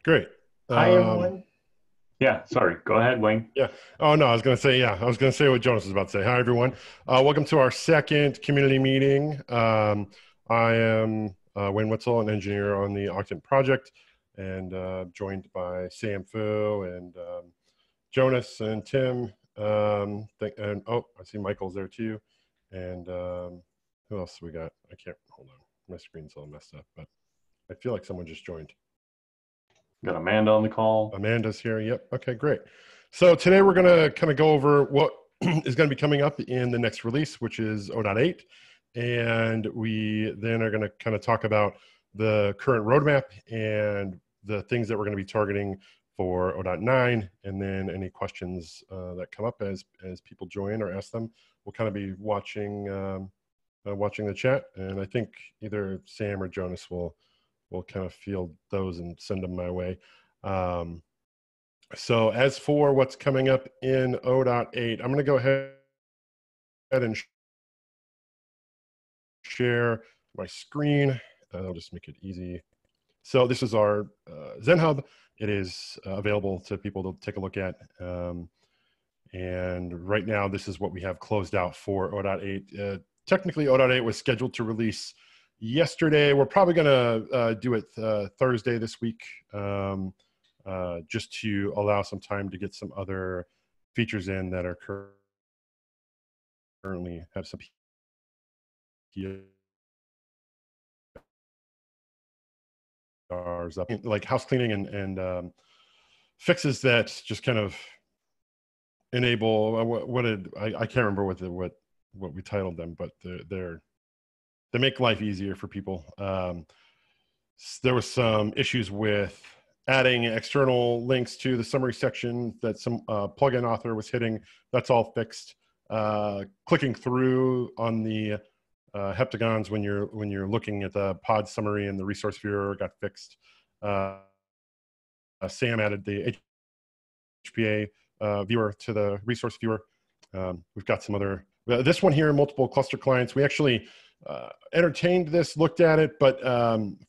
Great. Hi, Um, everyone. Yeah, sorry. Go ahead, Wayne. yeah. Oh, no, I was going to say, yeah, I was going to say what Jonas was about to say. Hi, everyone. Welcome to our second community meeting. I am Wayne Witzel, an engineer on the Octant project, and joined by Sam Fu and Jonas and Tim. And oh, I see Michael's there too. And who else we got? I can't, hold on. My screen's all messed up, but I feel like someone just joined. Got Amanda on the call. Amanda's here. Yep. Okay, great. So today we're going to kind of go over what is going to be coming up in the next release, which is 0.8. And we then are going to kind of talk about the current roadmap and the things that we're going to be targeting for 0.9. And then any questions that come up as people join or ask them, we'll kind of be watching the chat. And I think either Sam or Jonas will kind of field those and send them my way. So as for what's coming up in 0.8, I'm going to go ahead and share my screen. I'll just make it easy. So this is our Zen Hub. It is available to people to take a look at. And right now, this is what we have closed out for 0.8. Technically, 0.8 was scheduled to release yesterday. We're probably going to do it Thursday this week. Just to allow some time to get some other features in that are currently have some PRs up, like house cleaning and fixes that just kind of enable what did I can't remember what we titled them, but they make life easier for people. There was some issues with adding external links to the summary section that some plugin author was hitting. That's all fixed. Clicking through on the heptagons when you're looking at the pod summary and the resource viewer got fixed. Sam added the HPA viewer to the resource viewer. We've got some other, this one here, multiple cluster clients. We actually entertained this, looked at it, but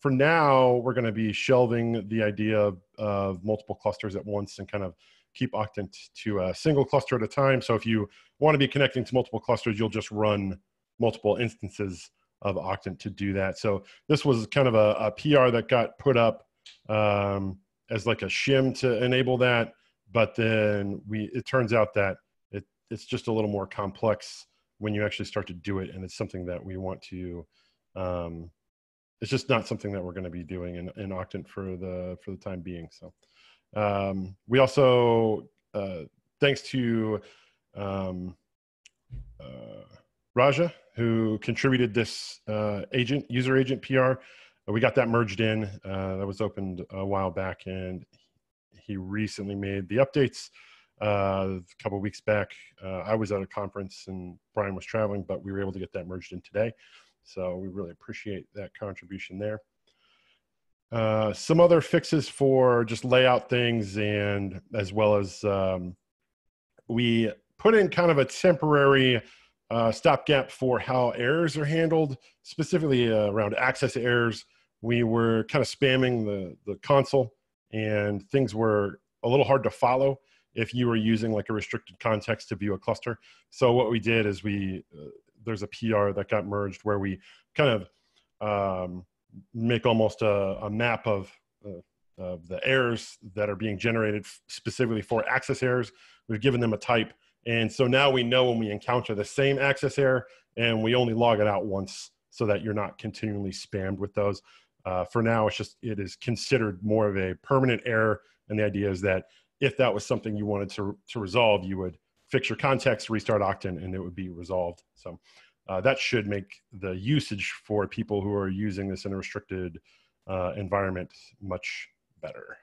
for now, we're going to be shelving the idea of multiple clusters at once and kind of keep Octant to a single cluster at a time. So if you want to be connecting to multiple clusters, you'll just run multiple instances of Octant to do that. So this was kind of a PR that got put up as like a shim to enable that. But then it turns out that it's just a little more complex when you actually start to do it, and it's something that we want to. It's just not something that we're going to be doing in Octant for the time being. So we also, thanks to Raja, who contributed this user agent PR, we got that merged in. That was opened a while back, and he recently made the updates. A couple of weeks back, I was at a conference and Brian was traveling, but we were able to get that merged in today. So we really appreciate that contribution there. Some other fixes for just layout things, and as well as we put in kind of a temporary stopgap for how errors are handled, specifically around access errors. We were kind of spamming the console, and things were a little hard to follow if you were using like a restricted context to view a cluster. So what we did is there's a PR that got merged where we kind of make almost a map of the errors that are being generated specifically for access errors. We've given them a type. And so now we know when we encounter the same access error, and we only log it out once so that you're not continually spammed with those. For now, it is considered more of a permanent error. And the idea is that if that was something you wanted to resolve, you would fix your context, restart Octant, and it would be resolved. So that should make the usage for people who are using this in a restricted environment much better.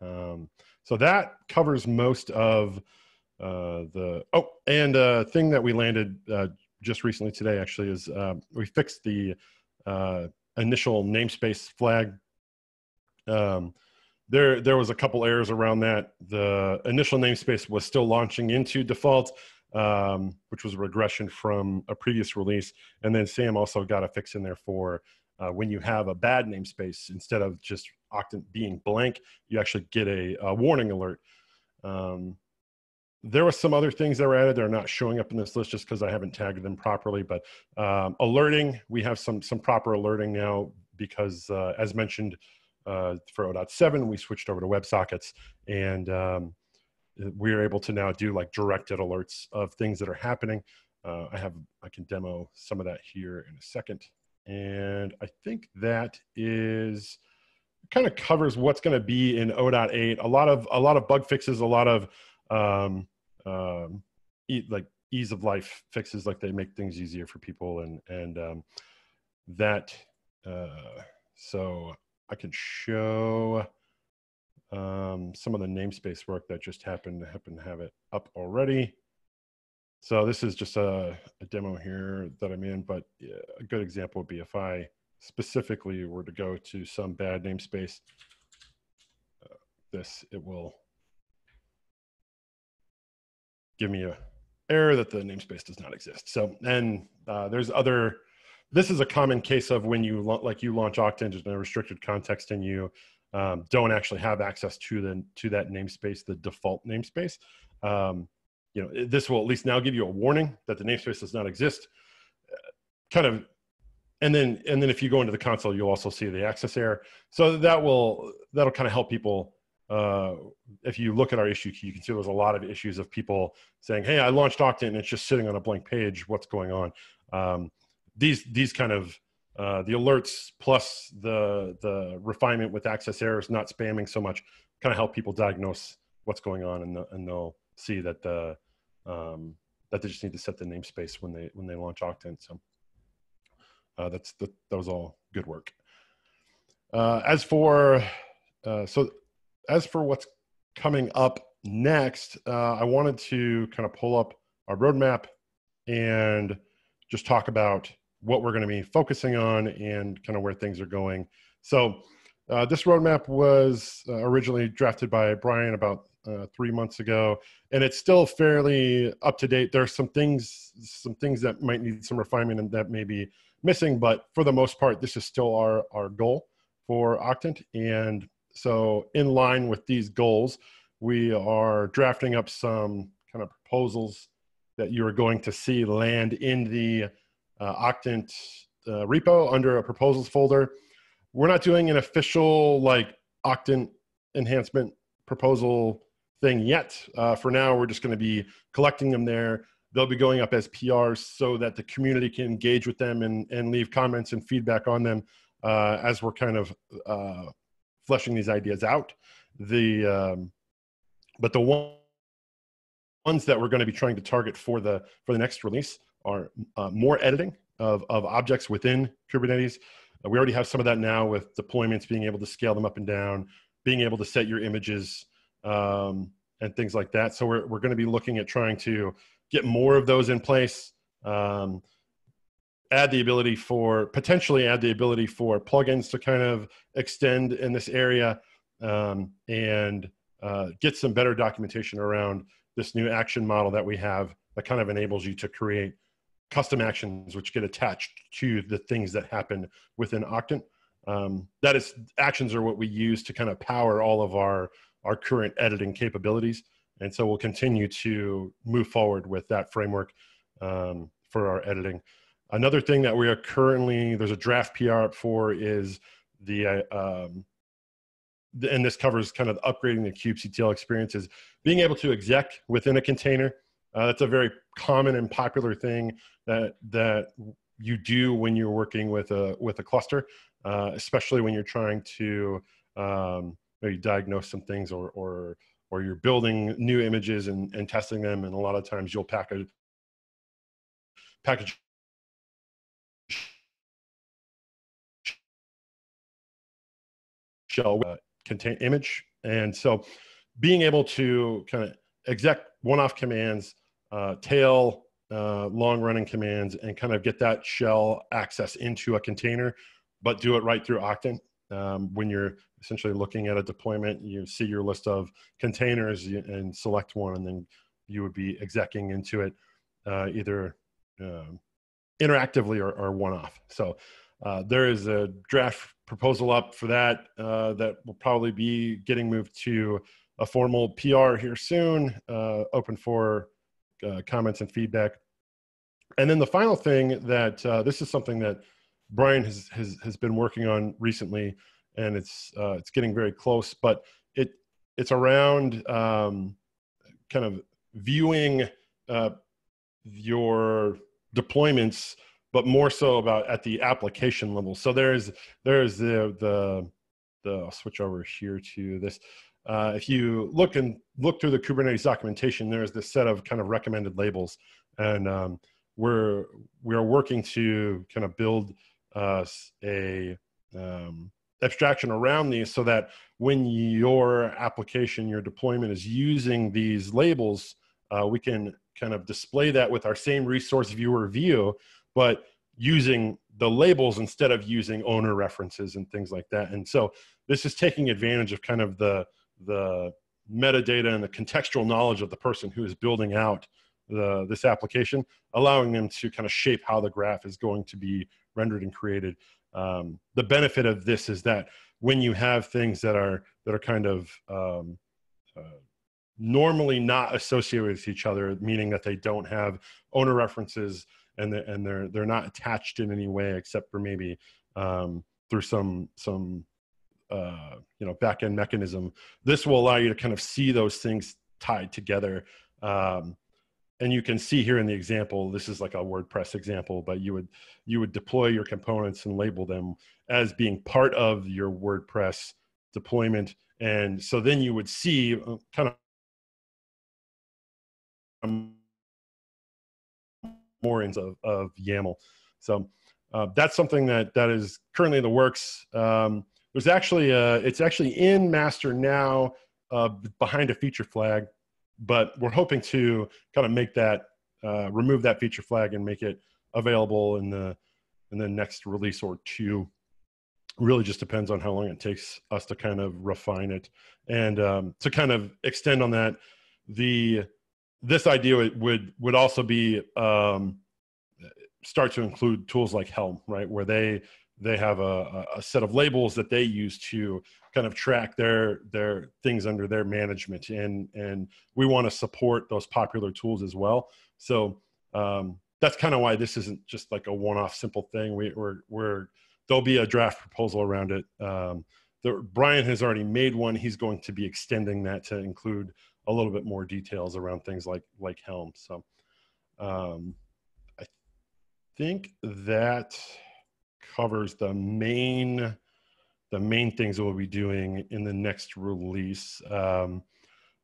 So that covers most of and a thing that we landed just recently today actually is we fixed the initial namespace flag. There was a couple errors around that. The initial namespace was still launching into default, which was a regression from a previous release. And then Sam also got a fix in there for when you have a bad namespace, instead of just Octant being blank, you actually get a warning alert. There were some other things that were added that are not showing up in this list just because I haven't tagged them properly, but alerting, we have some proper alerting now because as mentioned for 0.7, we switched over to WebSockets, and we're able to now do like directed alerts of things that are happening. I can demo some of that here in a second. And I think that is kind of covers what's going to be in 0.8. A lot of bug fixes, a lot of like ease of life fixes, like they make things easier for people, and that. So I can show some of the namespace work that just happened to have it up already. So this is just a demo here that I'm in, but a good example would be if I specifically were to go to some bad namespace, it will give me a error that the namespace does not exist. So, and there's other, this is a common case of when you launch Octant in a restricted context and you don't actually have access to that namespace, the default namespace. You know, this will at least now give you a warning that the namespace does not exist. And then if you go into the console, you'll also see the access error. So that'll kind of help people. If you look at our issue key, you can see there's a lot of issues of people saying, "Hey, I launched Octant and it's just sitting on a blank page. What's going on?" These kind of the alerts plus the refinement with access errors, not spamming so much, kind of help people diagnose what's going on, and they'll see that that they just need to set the namespace when they launch Octant. So that was all good work. As for what's coming up next, I wanted to kind of pull up our roadmap and just talk about what we're going to be focusing on and kind of where things are going. So this roadmap was originally drafted by Brian about 3 months ago, and it's still fairly up to date. There's some things that might need some refinement and that may be missing, but for the most part, this is still our goal for Octant. And so in line with these goals, we are drafting up some kind of proposals that you are going to see land in the Octant repo under a proposals folder. We're not doing an official like Octant enhancement proposal thing yet. For now, we're just going to be collecting them there. They'll be going up as PRs so that the community can engage with them and leave comments and feedback on them as we're kind of fleshing these ideas out. But the ones that we're going to be trying to target for the next release are more editing of objects within Kubernetes. We already have some of that now with deployments, being able to scale them up and down, being able to set your images and things like that. So we're going to be looking at trying to get more of those in place. Potentially add the ability for plugins to kind of extend in this area, and get some better documentation around this new action model that we have that kind of enables you to create custom actions which get attached to the things that happen within Octant. That is, actions are what we use to kind of power all of our current editing capabilities. And so we'll continue to move forward with that framework for our editing. Another thing that we are currently, there's a draft PR up for, is and this covers kind of upgrading the kubectl experience, is being able to exec within a container. That's a very common and popular thing that you do when you're working with a cluster, especially when you're trying to maybe diagnose some things, or you're building new images and testing them. And a lot of times you'll package shell contain image. And so being able to kind of exec one-off commands, tail long-running commands, and kind of get that shell access into a container, but do it right through Octant. When you're essentially looking at a deployment, you see your list of containers and select one, and then you would be execing into it either interactively or one-off. So There is a draft proposal up for that that will probably be getting moved to a formal PR here soon, open for comments and feedback. And then the final thing that this is something that Brian has been working on recently, and it's getting very close, but it's around kind of viewing your deployments, but more so about at the application level. So there's the I'll switch over here to this. If you look through the Kubernetes documentation, there's this set of kind of recommended labels, and we are working to kind of build a abstraction around these so that when your application, your deployment is using these labels, we can kind of display that with our same resource viewer view, but using the labels instead of using owner references and things like that. And so this is taking advantage of kind of the metadata and the contextual knowledge of the person who is building out this application, allowing them to kind of shape how the graph is going to be rendered and created. The benefit of this is that when you have things that are kind of normally not associated with each other, meaning that they don't have owner references and they're not attached in any way except for maybe through some back-end mechanism. This will allow you to kind of see those things tied together. And you can see here in the example, this is like a WordPress example, but you would deploy your components and label them as being part of your WordPress deployment. And so then you would see kind of more of YAML. So that's something that is currently in the works. There's actually it's actually in master now behind a feature flag, but we're hoping to kind of make that remove that feature flag and make it available in the next release or two. Really just depends on how long it takes us to kind of refine it. And to kind of extend on that, this idea would also be start to include tools like Helm, right, where they have a set of labels that they use to kind of track their things under their management, and we want to support those popular tools as well. So that's kind of why this isn't just like a one-off simple thing. There'll be a draft proposal around it. Brian has already made one. He's going to be extending that to include a little bit more details around things like Helm. So I think that covers the main things that we'll be doing in the next release.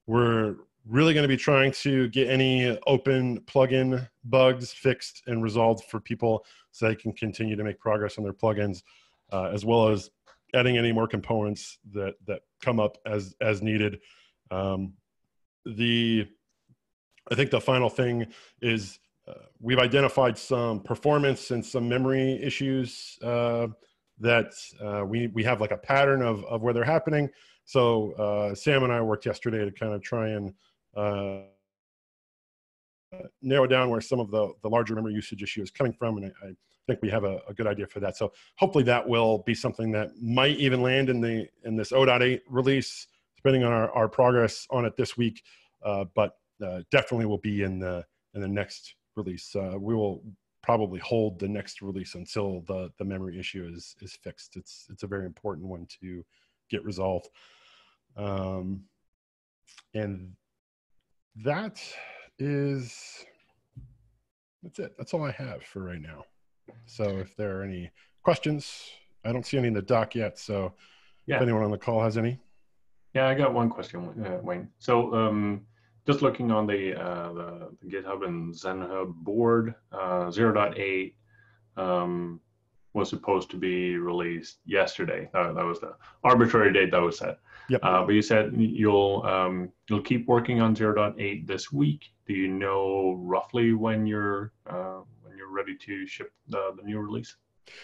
We're really going to be trying to get any open plugin bugs fixed and resolved for people so they can continue to make progress on their plugins, as well as adding any more components that come up as needed. I think the final thing is we've identified some performance and some memory issues that we have like a pattern of where they're happening. So Sam and I worked yesterday to kind of try and narrow down where some of the larger memory usage issue is coming from, and I think we have a good idea for that. So hopefully that will be something that might even land in this 0.8 release, depending on our progress on it this week, but definitely will be in the next release. We will probably hold the next release until the memory issue is fixed. It's a very important one to get resolved. And that's it. That's all I have for right now. So if there are any questions, I don't see any in the doc yet. So yeah, if anyone on the call has any. Yeah, I got one question, Wayne. So just looking on the GitHub and ZenHub board, 0.8 was supposed to be released yesterday. That was the arbitrary date that was set. Yep. But you said you'll keep working on 0.8 this week. Do you know roughly when you're ready to ship the new release?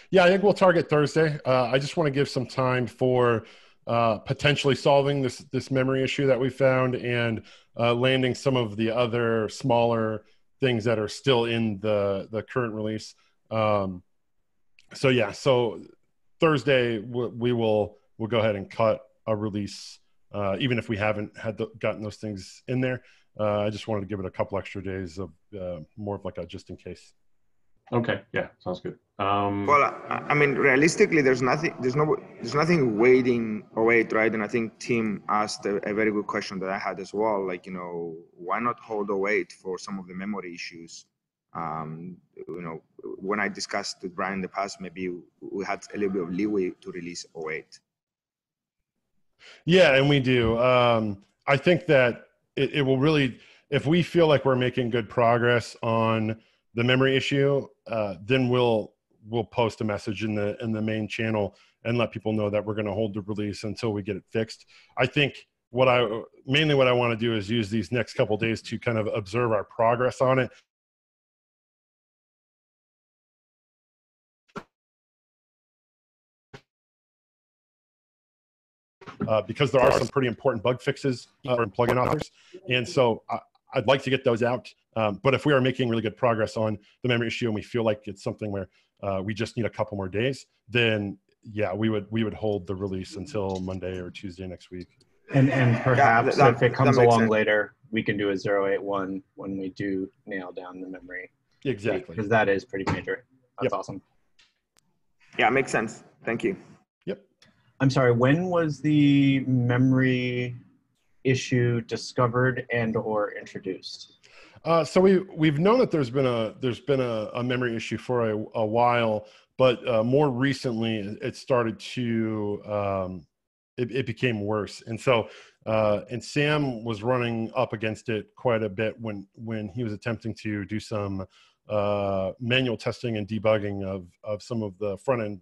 Yeah, I think we'll target Thursday. I just want to give some time for potentially solving this memory issue that we found and landing some of the other smaller things that are still in the current release. So yeah, so Thursday we'll go ahead and cut a release, even if we haven't gotten those things in there. I just wanted to give it a couple extra days of more of like a just in case. Okay, yeah, sounds good. Well, I mean, realistically, there's nothing waiting or wait, right? And I think Tim asked a very good question that I had as well. Like, why not hold or wait for some of the memory issues? When I discussed with Brian in the past, maybe we had a little bit of leeway to release or wait. Yeah, and we do. I think that it will really, if we feel like we're making good progress on the memory issue, then we'll post a message in the main channel and let people know that we're going to hold the release until we get it fixed. I think what I want to do is use these next couple of days to kind of observe our progress on it. Because there are some pretty important bug fixes in plugin authors. And so I'd like to get those out. But if we are making really good progress on the memory issue and we feel like it's something where we just need a couple more days, then yeah, we would hold the release until Monday or Tuesday next week. And perhaps if it comes along sense. later, we can do a 081 when we do nail down the memory. Exactly. Because that is pretty major. That's awesome. Yeah, makes sense. Thank you. Yep. I'm sorry, when was the memory issue discovered and or introduced? So we've known that there's been a memory issue for a while, but more recently it started to it became worse, and so and Sam was running up against it quite a bit when he was attempting to do some manual testing and debugging of some of the front end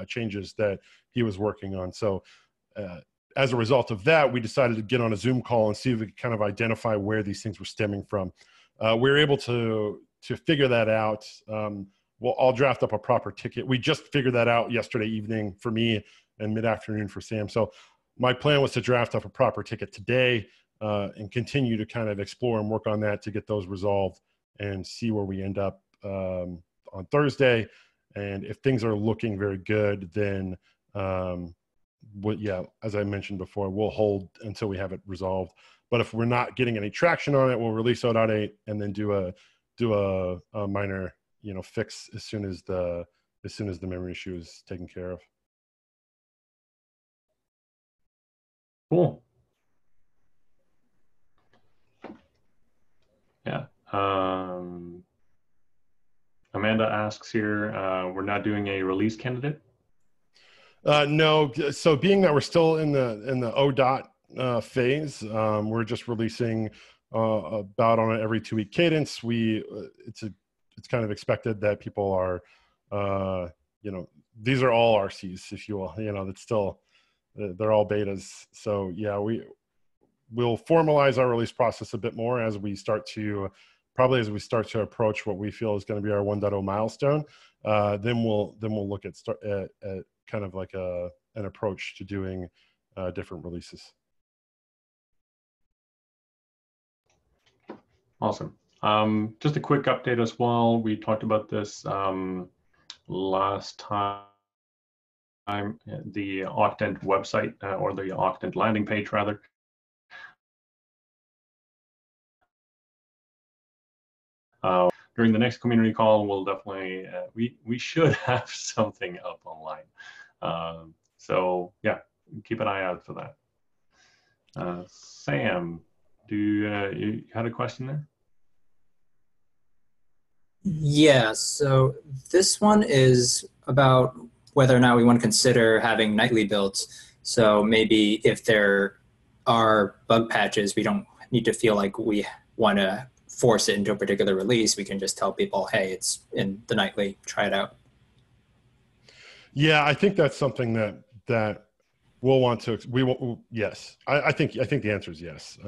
changes that he was working on. So as a result of that, we decided to get on a Zoom call and see if we could kind of identify where these things were stemming from. We were able to figure that out. I'll draft up a proper ticket. We just figured that out yesterday evening for me and mid-afternoon for Sam. So my plan was to draft up a proper ticket today and continue to kind of explore and work on that to get those resolved and see where we end up on Thursday. And if things are looking very good, then as I mentioned before, we'll hold until we have it resolved. But if we're not getting any traction on it, we'll release 0.8 and then do a minor fix as soon as the memory issue is taken care of. Cool. Yeah. Amanda asks here, we're not doing a release candidate? No. So being that we're still in the O. Phase, we're just releasing about on an every 2-week cadence. It's kind of expected that people are, these are all RCs, if you will. It's still, they're all betas. So yeah, we'll formalize our release process a bit more as we start to approach what we feel is going to be our 1.0 milestone. Then we'll look at kind of like an approach to doing different releases. Awesome. Just a quick update as well. We talked about this last time. The Octant website or the Octant landing page rather. During the next community call, we'll definitely we should have something up online. So yeah, keep an eye out for that. Sam, you had a question there? Yeah, so this one is about whether or not we want to consider having nightly builds. So maybe if there are bug patches, we don't need to feel like we want to force it into a particular release. We can just tell people, hey, it's in the nightly, try it out. Yeah, I think that's something that we'll want to, yes. I think the answer is yes.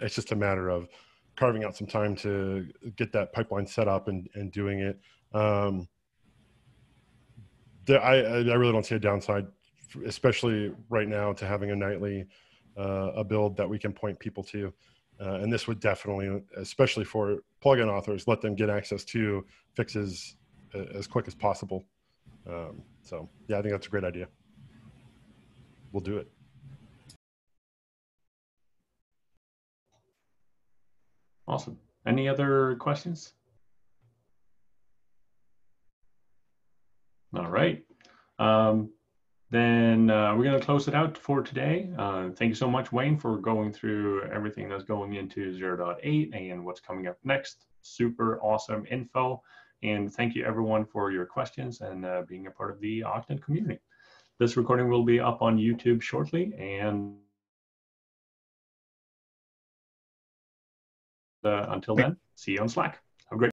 It's just a matter of carving out some time to get that pipeline set up and doing it. I really don't see a downside, especially right now, to having a nightly a build that we can point people to. And this would definitely, especially for plugin authors, let them get access to fixes as quick as possible. So yeah, I think that's a great idea. We'll do it. Awesome. Any other questions? All right. Then we're going to close it out for today. Thank you so much, Wayne, for going through everything that's going into 0.8 and what's coming up next. Super awesome info. And thank you, everyone, for your questions and being a part of the Octant community. This recording will be up on YouTube shortly. And until then, see you on Slack. Have a great